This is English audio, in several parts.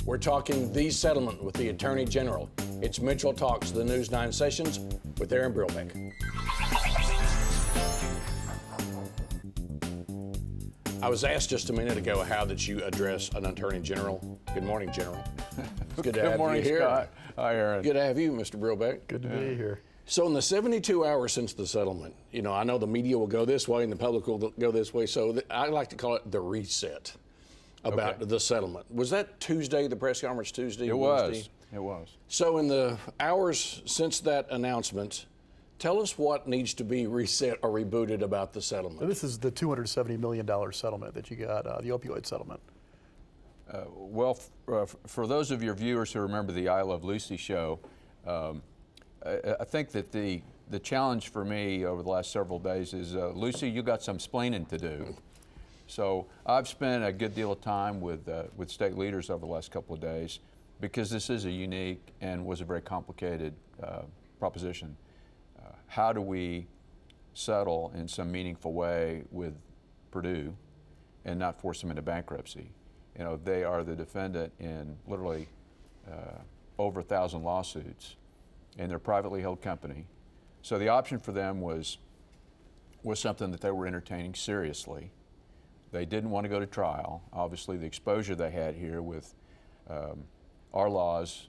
We're talking the settlement with the Attorney General. It's Mitchell Talks, the News 9 Sessions with Aaron Brillbeck. I was asked just a minute ago how that you address an Attorney General. Good morning, General. It's good to have morning, you here. Scott. Hi, Aaron. Good to have you, Mr. Brillbeck. Good to be here. So in the 72 hours since the settlement, you know, I know the media will go this way and the public will go this way, so I like to call it the reset about the settlement. Was that Tuesday, the press conference Tuesday? It was. It was. So in the hours since that announcement, tell us what needs to be reset or rebooted about the settlement. This is the $270 million settlement that you got, the opioid settlement. For those of your viewers who remember the I Love Lucy show, I think that the challenge for me over the last several days is, Lucy, you got some splaining to do. So I've spent a good deal of time with state leaders over the last couple of days because this is a unique and was a very complicated proposition. How do we settle in some meaningful way with Purdue and not force them into bankruptcy? You know, they are the defendant in literally over 1,000 lawsuits, and they're a privately held company. So the option for them was something that they were entertaining seriously. They didn't want to go to trial. Obviously, the exposure they had here with our laws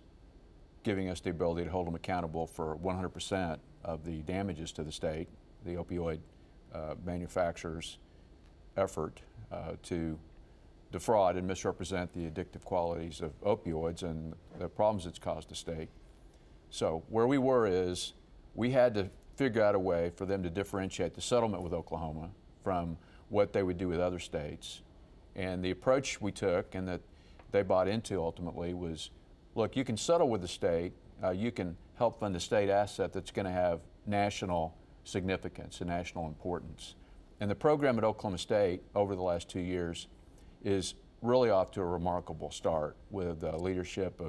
giving us the ability to hold them accountable for 100% of the damages to the state, the opioid manufacturer's effort to defraud and misrepresent the addictive qualities of opioids and the problems it's caused the state. So where we were is we had to figure out a way for them to differentiate the settlement with Oklahoma from what they would do with other states. And the approach we took and that they bought into ultimately was, look, you can settle with the state, you can help fund a state asset that's going to have national significance and national importance. And the program at Oklahoma State over the last 2 years is really off to a remarkable start with the leadership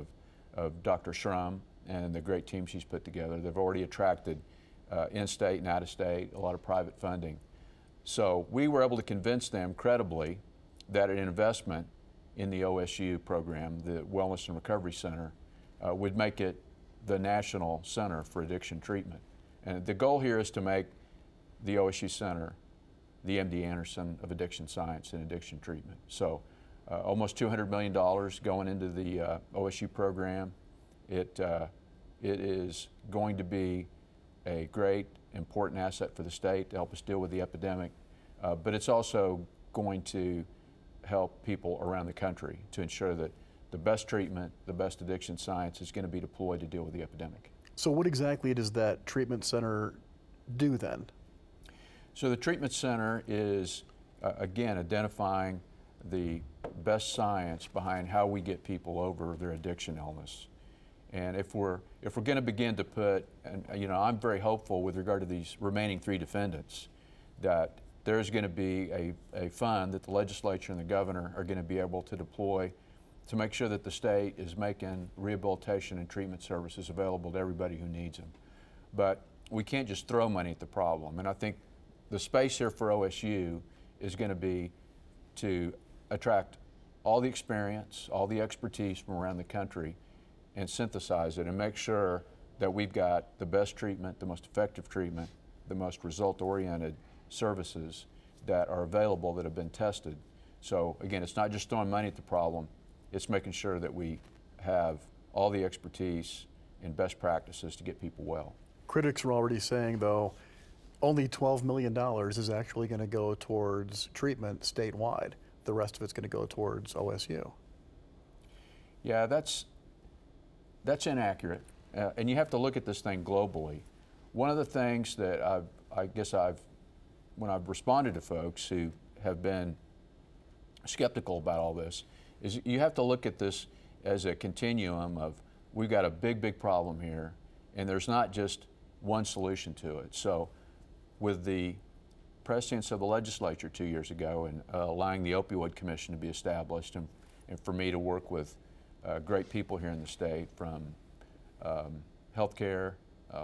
of Dr. Shrum and the great team she's put together. They've already attracted in-state and out-of-state, a lot of private funding. So we were able to convince them credibly that an investment in the OSU program, the Wellness and Recovery Center, would make it the national center for addiction treatment. And the goal here is to make the OSU Center the MD Anderson of addiction science and addiction treatment. So almost $200 million going into the OSU program. It is going to be a great, important asset for the state to help us deal with the epidemic, but it's also going to help people around the country to ensure that the best treatment, the best addiction science is going to be deployed to deal with the epidemic. So what exactly does that treatment center do then? So the treatment center is, again, identifying the best science behind how we get people over their addiction illness. And if we're going to begin to put, and you know, I'm very hopeful with regard to these remaining 3 defendants, that there's going to be a fund that the legislature and the governor are going to be able to deploy to make sure that the state is making rehabilitation and treatment services available to everybody who needs them. But we can't just throw money at the problem. And I think the space here for OSU is going to be to attract all the experience, all the expertise from around the country and synthesize it and make sure that we've got the best treatment, the most effective treatment, the most result-oriented services that are available that have been tested. So again, it's not just throwing money at the problem, it's making sure that we have all the expertise and best practices to get people well. Critics are already saying, though, only $12 million is actually going to go towards treatment statewide. The rest of it's going to go towards OSU. Yeah, that's inaccurate. And you have to look at this thing globally. One of the things that when I've responded to folks who have been skeptical about all this, is you have to look at this as a continuum of, we've got a big problem here, and there's not just one solution to it. So with the prescience of the legislature 2 years ago and allowing the Opioid Commission to be established and for me to work with great people here in the state from healthcare,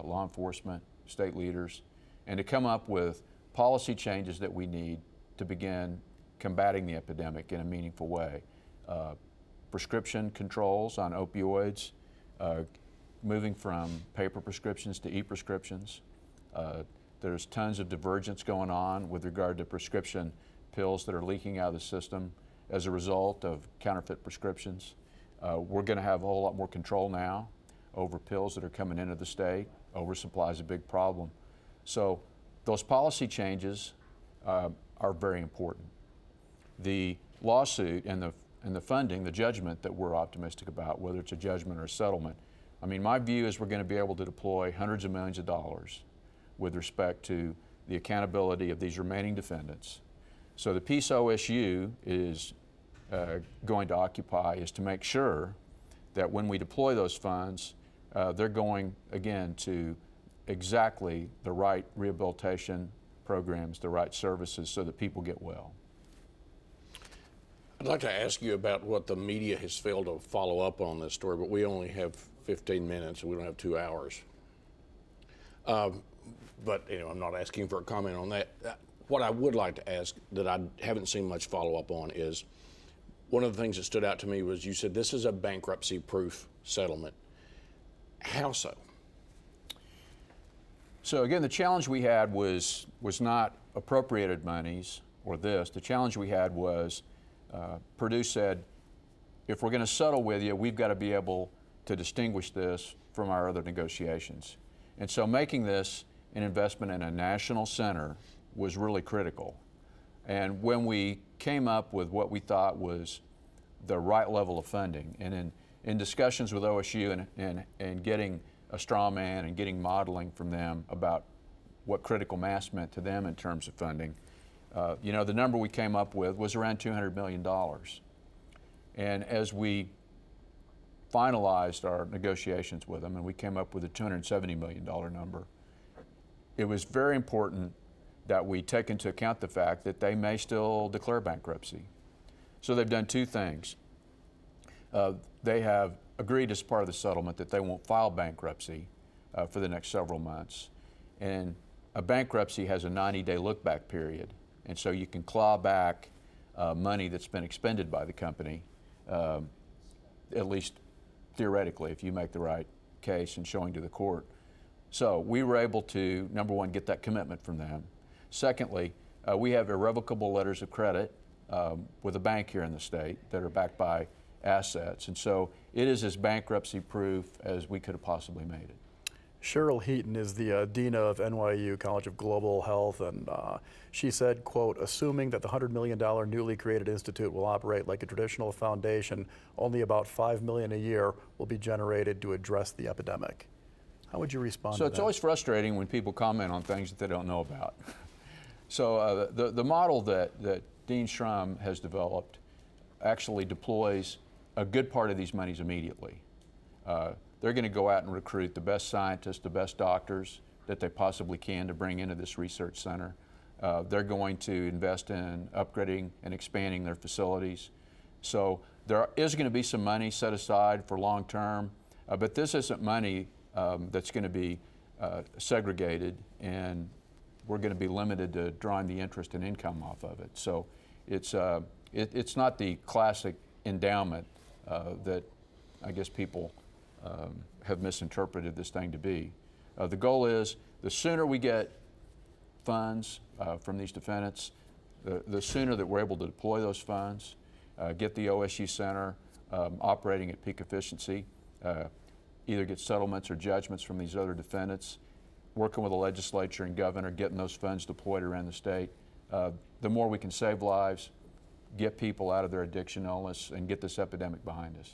law enforcement, state leaders, and to come up with policy changes that we need to begin combating the epidemic in a meaningful way. prescription controls on opioids, moving from paper prescriptions to e-prescriptions. There's tons of divergence going on with regard to prescription pills that are leaking out of the system as a result of counterfeit prescriptions. We're going to have a whole lot more control now over pills that are coming into the state. Oversupply is a big problem. So those policy changes are very important. The lawsuit and the funding, the judgment that we're optimistic about, whether it's a judgment or a settlement, I mean, my view is we're going to be able to deploy hundreds of millions of dollars with respect to the accountability of these remaining defendants. So the piece OSU is going to occupy is to make sure that when we deploy those funds, they're going, again, to exactly the right rehabilitation programs, the right services so that people get well. I'd like to ask you about what the media has failed to follow up on this story, but we only have 15 minutes and we don't have 2 hours. But I'm not asking for a comment on that. What I would like to ask that I haven't seen much follow up on is one of the things that stood out to me was you said this is a bankruptcy-proof settlement. How so? So again, the challenge we had was not appropriated monies or this. The challenge we had was Purdue said, if we're going to settle with you, we've got to be able to distinguish this from our other negotiations. And so making this an investment in a national center was really critical. And when we came up with what we thought was the right level of funding, and in discussions with OSU and getting a straw man and getting modeling from them about what critical mass meant to them in terms of funding, the number we came up with was around $200 million. And as we finalized our negotiations with them and we came up with a $270 million number, it was very important that we take into account the fact that they may still declare bankruptcy. So they've done two things. They have agreed as part of the settlement that they won't file bankruptcy for the next several months. And a bankruptcy has a 90-day look-back period. And so you can claw back money that's been expended by the company, at least theoretically, if you make the right case and showing to the court. So we were able to, number one, get that commitment from them. Secondly, we have irrevocable letters of credit with a bank here in the state that are backed by assets. And so it is as bankruptcy-proof as we could have possibly made it. Cheryl Heaton is the dean of NYU College of Global Health, and she said, quote, assuming that the $100 million newly created institute will operate like a traditional foundation, only about $5 million a year will be generated to address the epidemic. How would you respond to that? So it's always frustrating when people comment on things that they don't know about. So the model that Dean Schrum has developed actually deploys a good part of these monies immediately. They're going to go out and recruit the best scientists, the best doctors that they possibly can to bring into this research center. They're going to invest in upgrading and expanding their facilities. So there is going to be some money set aside for long term, but this isn't money that's going to be segregated, and we're going to be limited to drawing the interest and income off of it. So it's not the classic endowment that I guess people have misinterpreted this thing to be. The goal is the sooner we get funds from these defendants, the sooner that we're able to deploy those funds, get the OSU Center operating at peak efficiency, either get settlements or judgments from these other defendants, working with the legislature and governor, getting those funds deployed around the state. The more we can save lives, get people out of their addiction illness, and get this epidemic behind us.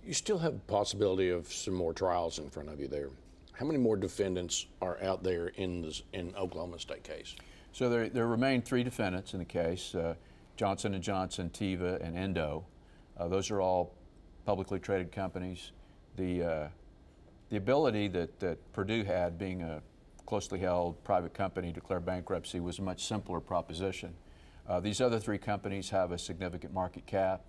You still have the possibility of some more trials in front of you there. How many more defendants are out there in Oklahoma State case? So there remain 3 defendants in the case, Johnson & Johnson, Teva, and Endo. Those are all publicly traded companies. The ability that Purdue had, being a closely held private company, declare bankruptcy was a much simpler proposition. These other 3 companies have a significant market cap.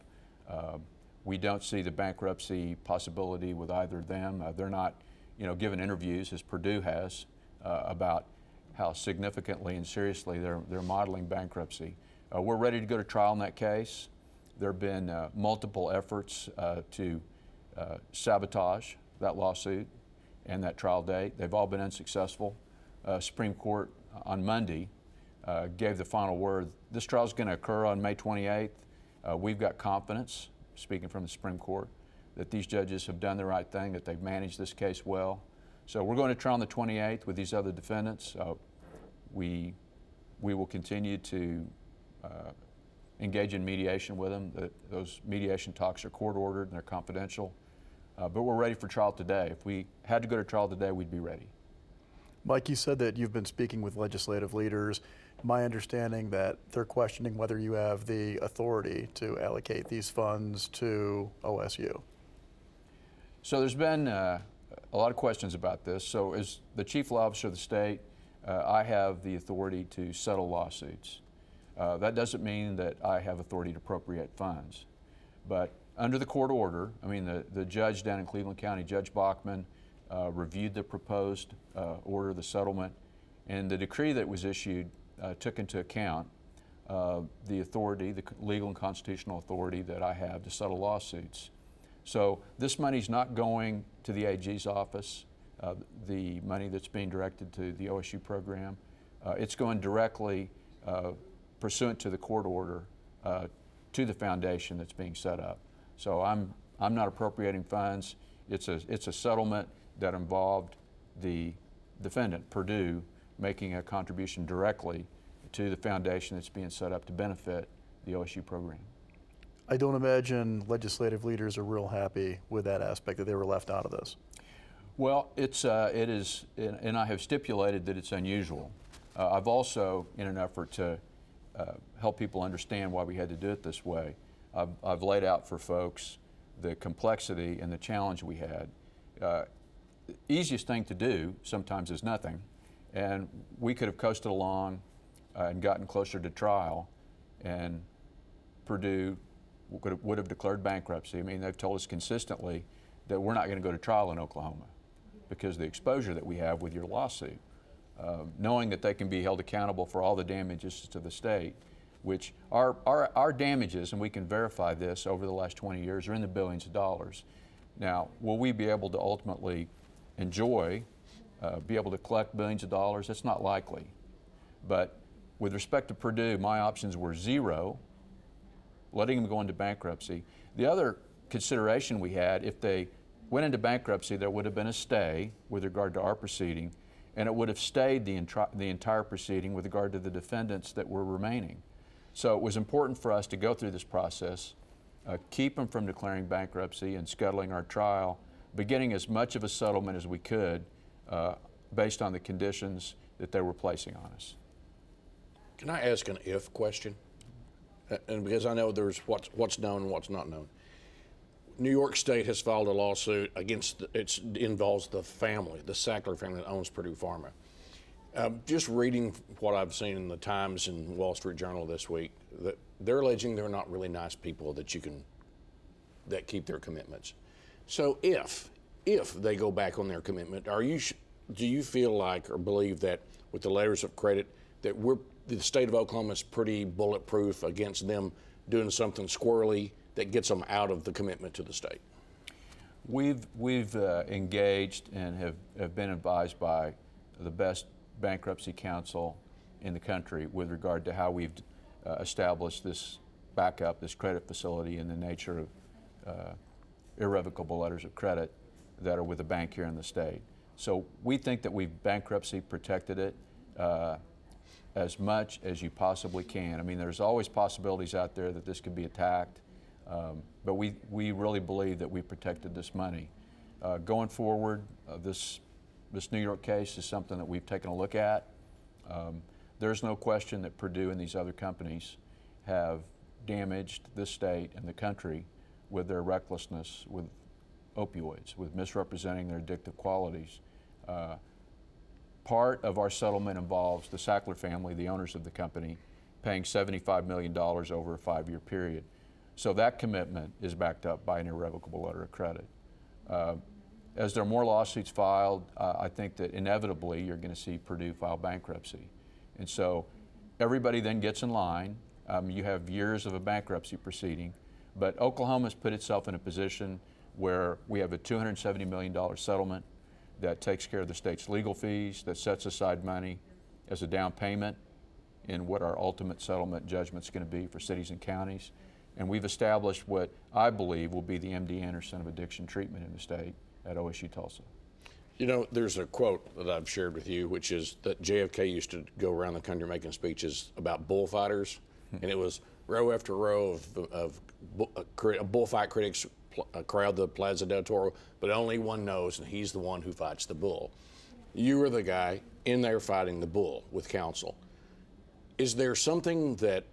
We don't see the bankruptcy possibility with either of them. They're not, given interviews, as Purdue has, about how significantly and seriously they're modeling bankruptcy. We're ready to go to trial in that case. There have been multiple efforts to sabotage that lawsuit and that trial date. They've all been unsuccessful. Supreme Court on Monday gave the final word. This trial is going to occur on May 28th. We've got confidence, speaking from the Supreme Court, that these judges have done the right thing, that they've managed this case well. So we're going to trial on the 28th with these other defendants. We will continue to engage in mediation with them. Those mediation talks are court-ordered and they're confidential. But we're ready for trial today. If we had to go to trial today, we'd be ready. Mike, you said that you've been speaking with legislative leaders. My understanding that they're questioning whether you have the authority to allocate these funds to OSU. So there's been a lot of questions about this. So as the Chief Law Officer of the state, I have the authority to settle lawsuits. That doesn't mean that I have authority to appropriate funds. But under the court order, I mean, the judge down in Cleveland County, Judge Bachman, reviewed the proposed order, the settlement, and the decree that was issued took into account the authority, the legal and constitutional authority that I have to settle lawsuits. So this money's not going to the AG's office, the money that's being directed to the OSU program. It's going directly, pursuant to the court order, to the foundation that's being set up. So I'm not appropriating funds. It's a settlement that involved the defendant, Purdue, making a contribution directly to the foundation that's being set up to benefit the OSU program. I don't imagine legislative leaders are real happy with that aspect, that they were left out of this. Well, it is, and I have stipulated that it's unusual. I've also, in an effort to help people understand why we had to do it this way, I've laid out for folks the complexity and the challenge we had. The easiest thing to do sometimes is nothing, and we could have coasted along and gotten closer to trial, and Purdue would have declared bankruptcy. I mean, they've told us consistently that we're not going to go to trial in Oklahoma because of the exposure that we have with your lawsuit. Knowing that they can be held accountable for all the damages to the state, which our damages, and we can verify this over the last 20 years, are in the billions of dollars. Now, will we be able to ultimately enjoy, be able to collect billions of dollars? That's not likely. But with respect to Purdue, my options were zero, letting them go into bankruptcy. The other consideration we had, if they went into bankruptcy, there would have been a stay with regard to our proceeding, and it would have stayed the entire proceeding with regard to the defendants that were remaining. So it was important for us to go through this process, keep them from declaring bankruptcy and scuttling our trial, but getting as much of a settlement as we could based on the conditions that they were placing on us. Can I ask an if question? And because I know there's what's known and what's not known. New York State has filed a lawsuit against, it involves the family, the Sackler family that owns Purdue Pharma. Just reading what I've seen in the Times and Wall Street Journal this week, that they're alleging they're not really nice people that keep their commitments. So if they go back on their commitment, do you feel like or believe that with the letters of credit that the state of Oklahoma is pretty bulletproof against them doing something squirrely that gets them out of the commitment to the state? We've engaged and have been advised by the best bankruptcy counsel in the country with regard to how we've established this backup, this credit facility in the nature of irrevocable letters of credit that are with a bank here in the state. So we think that we've bankruptcy protected it as much as you possibly can. I mean, there's always possibilities out there that this could be attacked, but we really believe that we protected this money. Going forward, this New York case is something that we've taken a look at. There's no question that Purdue and these other companies have damaged this state and the country with their recklessness with opioids, with misrepresenting their addictive qualities. Part of our settlement involves the Sackler family, the owners of the company, paying $75 million over a 5-year period. So that commitment is backed up by an irrevocable letter of credit. As there are more lawsuits filed, I think that inevitably you're going to see Purdue file bankruptcy. And so everybody then gets in line. You have years of a bankruptcy proceeding. But Oklahoma's put itself in a position where we have a $270 million settlement that takes care of the state's legal fees, that sets aside money as a down payment in what our ultimate settlement judgment's going to be for cities and counties. And we've established what I believe will be the MD Anderson of addiction treatment in the state at OSU Tulsa. You know, there's a quote that I've shared with you, which is that JFK used to go around the country making speeches about bullfighters, and it was row after row of bullfight critics crowd the Plaza del Toro, but only one knows, and he's the one who fights the bull. You were the guy in there fighting the bull with counsel. Is there something that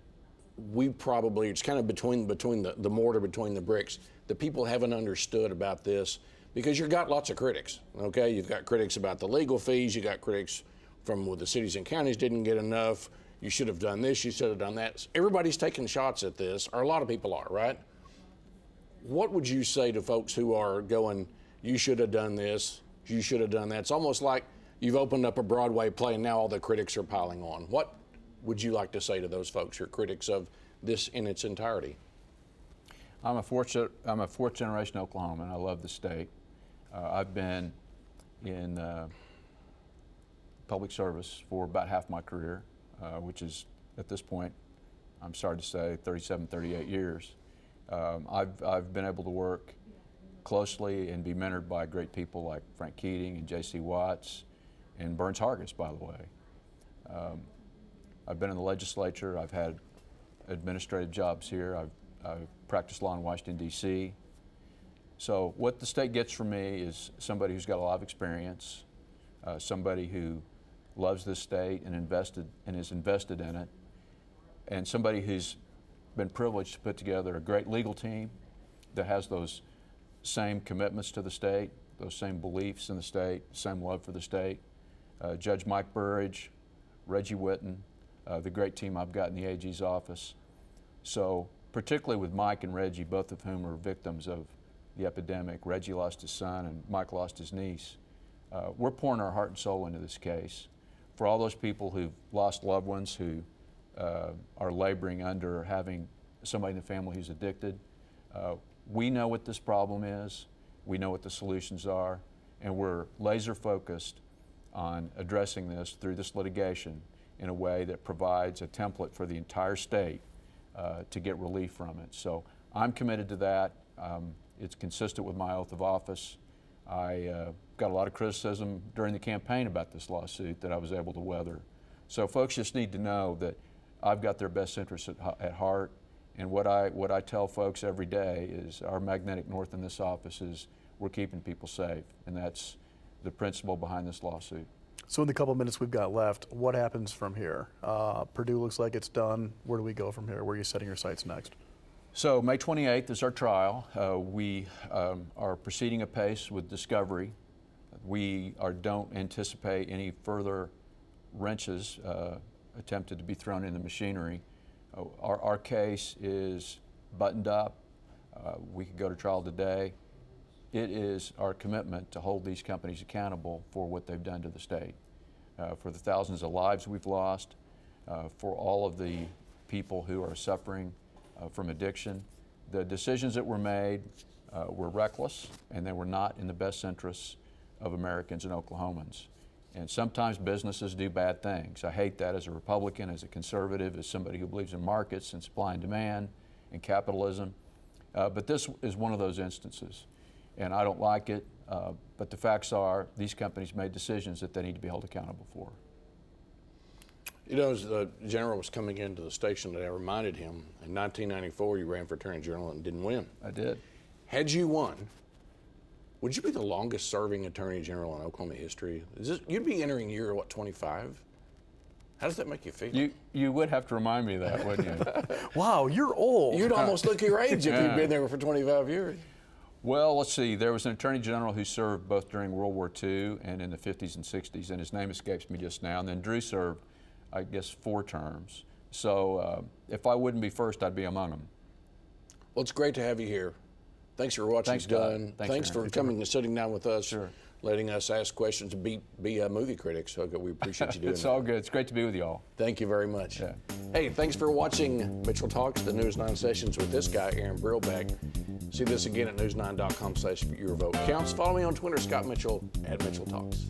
we probably, it's kind of between the mortar, between the bricks, that people haven't understood about this? Because you've got lots of critics, okay? You've got critics about the legal fees, you got critics from well, the cities and counties didn't get enough, you should have done this, you should have done that. Everybody's taking shots at this, or a lot of people are, right? What would you say to folks who are going, you should have done this, you should have done that? It's almost like you've opened up a Broadway play and now all the critics are piling on. What would you like to say to those folks who are critics of this in its entirety? I'm a fourth generation Oklahoman. I love the state. I've been in public service for about half my career, which is at this point, I'm sorry to say, 37, 38 years. I've been able to work closely and be mentored by great people like Frank Keating and J.C. Watts and Burns Hargis, by the way. I've been in the legislature. I've had administrative jobs here. I've practiced law in Washington, D.C. So what the state gets from me is somebody who's got a lot of experience, somebody who loves this state and is invested in it, and somebody who's been privileged to put together a great legal team that has those same commitments to the state, those same beliefs in the state, same love for the state. Judge Mike Burridge, Reggie Whitten, the great team I've got in the AG's office. So particularly with Mike and Reggie, both of whom are victims of the epidemic. Reggie lost his son and Mike lost his niece. We're pouring our heart and soul into this case. For all those people who've lost loved ones, who are laboring under having somebody in the family who's addicted, we know what this problem is, we know what the solutions are, and we're laser focused on addressing this through this litigation in a way that provides a template for the entire state to get relief from it. So I'm committed to that. It's consistent with my oath of office. I got a lot of criticism during the campaign about this lawsuit that I was able to weather. So folks just need to know that I've got their best interests at heart, and what I tell folks every day is our magnetic north in this office is we're keeping people safe, and that's the principle behind this lawsuit. So in the couple minutes we've got left, what happens from here? Purdue looks like it's done. Where do we go from here? Where are you setting your sights next? So May 28th is our trial. We are proceeding apace with discovery. We don't anticipate any further wrenches attempted to be thrown in the machinery. Our case is buttoned up. We could go to trial today. It is our commitment to hold these companies accountable for what they've done to the state, for the thousands of lives we've lost, for all of the people who are suffering from addiction. The decisions that were made were reckless, and they were not in the best interests of Americans and Oklahomans. And sometimes businesses do bad things. I hate that as a Republican, as a conservative, as somebody who believes in markets and supply and demand and capitalism. But this is one of those instances. And I don't like it, but the facts are these companies made decisions that they need to be held accountable for. You know, as the general was coming into the station, that I reminded him, in 1994 you ran for Attorney General and didn't win. I did. Had you won, would you be the longest serving Attorney General in Oklahoma history? You'd be entering year, what, 25? How does that make you feel? You would have to remind me of that, wouldn't you? Wow, you're old. You'd almost look your age if you'd been there for 25 years. Well, let's see. There was an Attorney General who served both during World War II and in the 50s and 60s, and his name escapes me just now. And then Drew served, I guess, 4 terms. So if I wouldn't be first, I'd be among them. Well, it's great to have you here. Thanks for what Thanks, you've Scott. done. Thanks, Thanks Aaron. for coming and sitting down with us, Sure. letting us ask questions and be movie critics. So we appreciate you doing It's that. all good. It's great to be with you all. Thank you very much. Yeah. Hey, thanks for watching Mitchell Talks, the News 9 sessions with this guy, Aaron Brillback. See this again at news9.com/yourvotecounts. Follow me on Twitter, Scott Mitchell, @Mitchell Talks.